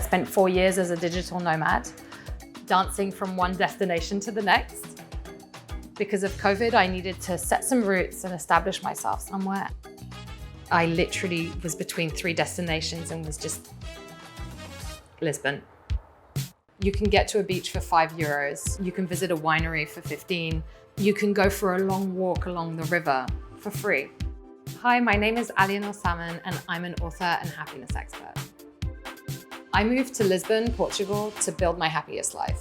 spent 4 years as a digital nomad, dancing from one destination to the next. Because of COVID, I needed to set some roots and establish myself somewhere. I literally was between 3 destinations and was just Lisbon. You can get to a beach for €5. You can visit a winery for 15. You can go for a long walk along the river for free. Hi, my name is Alienor Salmon and I'm an author and happiness expert. I moved to Lisbon, Portugal to build my happiest life.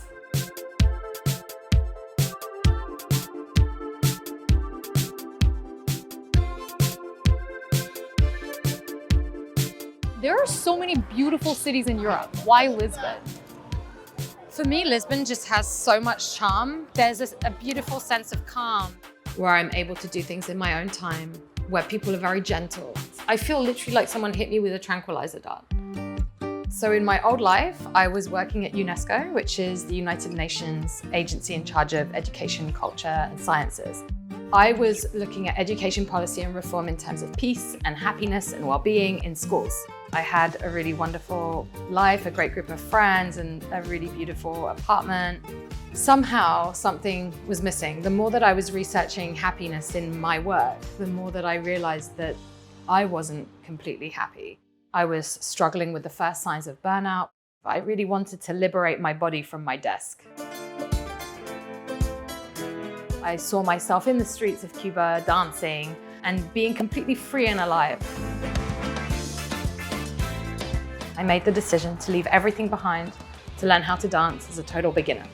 There are so many beautiful cities in Europe. Why Lisbon? For me, Lisbon just has so much charm. There's a beautiful sense of calm where I'm able to do things in my own time, where people are very gentle. I feel literally like someone hit me with a tranquilizer dart. So in my old life, I was working at UNESCO, which is the United Nations agency in charge of education, culture, and sciences. I was looking at education policy and reform in terms of peace and happiness and well-being in schools. I had a really wonderful life, a great group of friends, and a really beautiful apartment. Somehow, something was missing. The more that I was researching happiness in my work, the more that I realized that I wasn't completely happy. I was struggling with the first signs of burnout. I really wanted to liberate my body from my desk. I saw myself in the streets of Cuba dancing and being completely free and alive. I made the decision to leave everything behind to learn how to dance as a total beginner.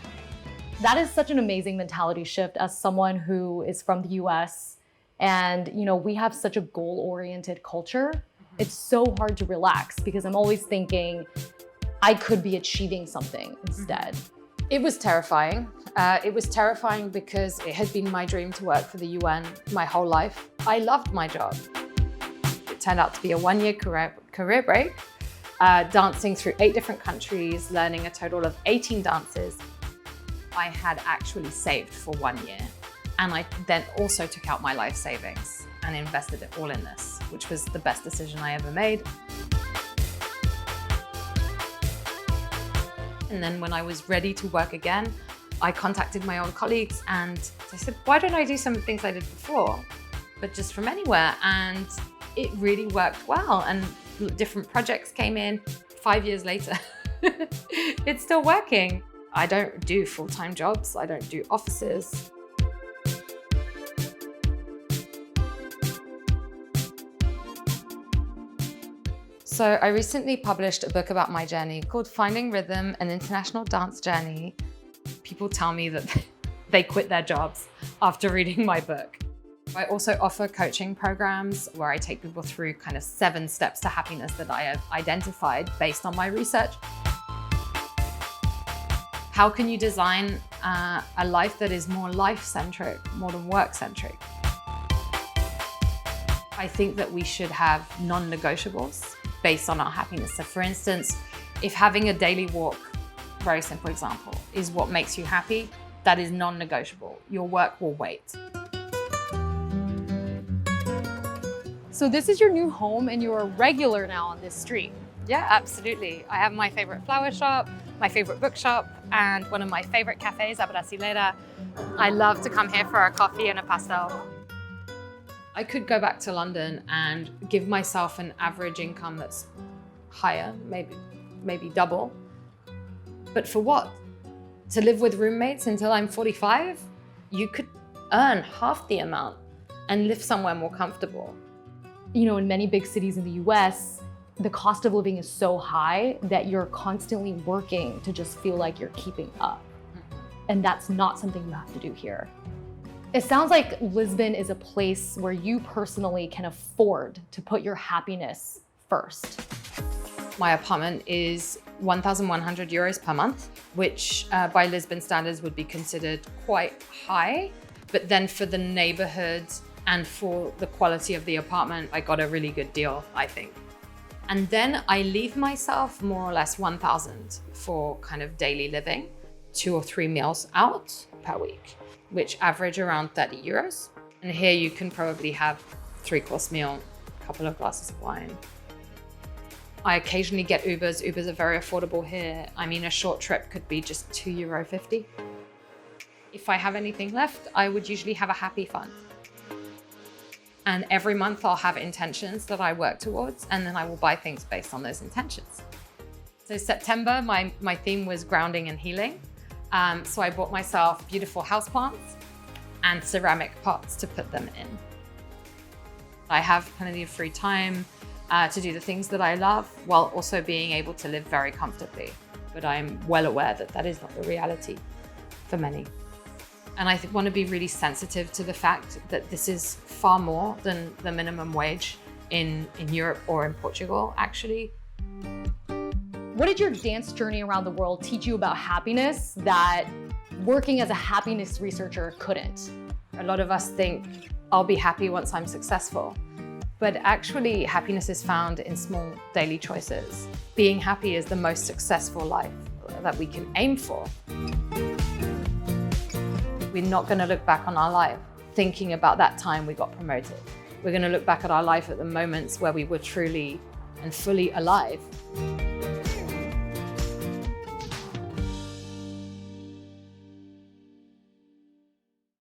That is such an amazing mentality shift as someone who is from the US and we have such a goal-oriented culture. It's so hard to relax because I'm always thinking I could be achieving something instead. It was terrifying. It was terrifying because it had been my dream to work for the UN my whole life. I loved my job. It turned out to be a 1-year career break, dancing through 8 different countries, learning a total of 18 dances. I had actually saved for 1 year. And I then also took out my life savings and invested it all in this, which was the best decision I ever made. And then when I was ready to work again, I contacted my old colleagues and I said, why don't I do some things I did before, but just from anywhere? And it really worked well. And different projects came in. 5 years later, it's still working. I don't do full-time jobs. I don't do offices. So I recently published a book about my journey called Finding Rhythm, an international dance journey. People tell me that they quit their jobs after reading my book. I also offer coaching programs where I take people through kind of 7 steps to happiness that I have identified based on my research. How can you design a life that is more life-centric, more than work-centric? I think that we should have non-negotiables based on our happiness. So for instance, if having a daily walk, very simple example, is what makes you happy, that is non-negotiable. Your work will wait. So this is your new home and you're a regular now on this street. Yeah, absolutely. I have my favorite flower shop, my favorite bookshop, and one of my favorite cafes, a Brasileira. I love to come here for a coffee and a pastel. I could go back to London and give myself an average income that's higher, maybe double. But for what? To live with roommates until I'm 45? You could earn half the amount and live somewhere more comfortable. In many big cities in the US, the cost of living is so high that you're constantly working to just feel like you're keeping up. And that's not something you have to do here. It sounds like Lisbon is a place where you personally can afford to put your happiness first. My apartment is €1,100 per month, which by Lisbon standards would be considered quite high. But then for the neighborhood and for the quality of the apartment, I got a really good deal, I think. And then I leave myself more or less 1,000 for kind of daily living, 2 or 3 meals out per week, which average around €30. And here you can probably have 3-course meal, a couple of glasses of wine. I occasionally get Ubers. Ubers are very affordable here. I mean, a short trip could be just €2.50. If I have anything left, I would usually have a happy fund. And every month I'll have intentions that I work towards, and then I will buy things based on those intentions. So September, my theme was grounding and healing. So I bought myself beautiful houseplants and ceramic pots to put them in. I have plenty of free time to do the things that I love while also being able to live very comfortably. But I'm well aware that that is not the reality for many. And I want to be really sensitive to the fact that this is far more than the minimum wage in Europe or in Portugal, actually. What did your dance journey around the world teach you about happiness that working as a happiness researcher couldn't? A lot of us think, I'll be happy once I'm successful. But actually, happiness is found in small daily choices. Being happy is the most successful life that we can aim for. We're not going to look back on our life thinking about that time we got promoted. We're going to look back at our life at the moments where we were truly and fully alive.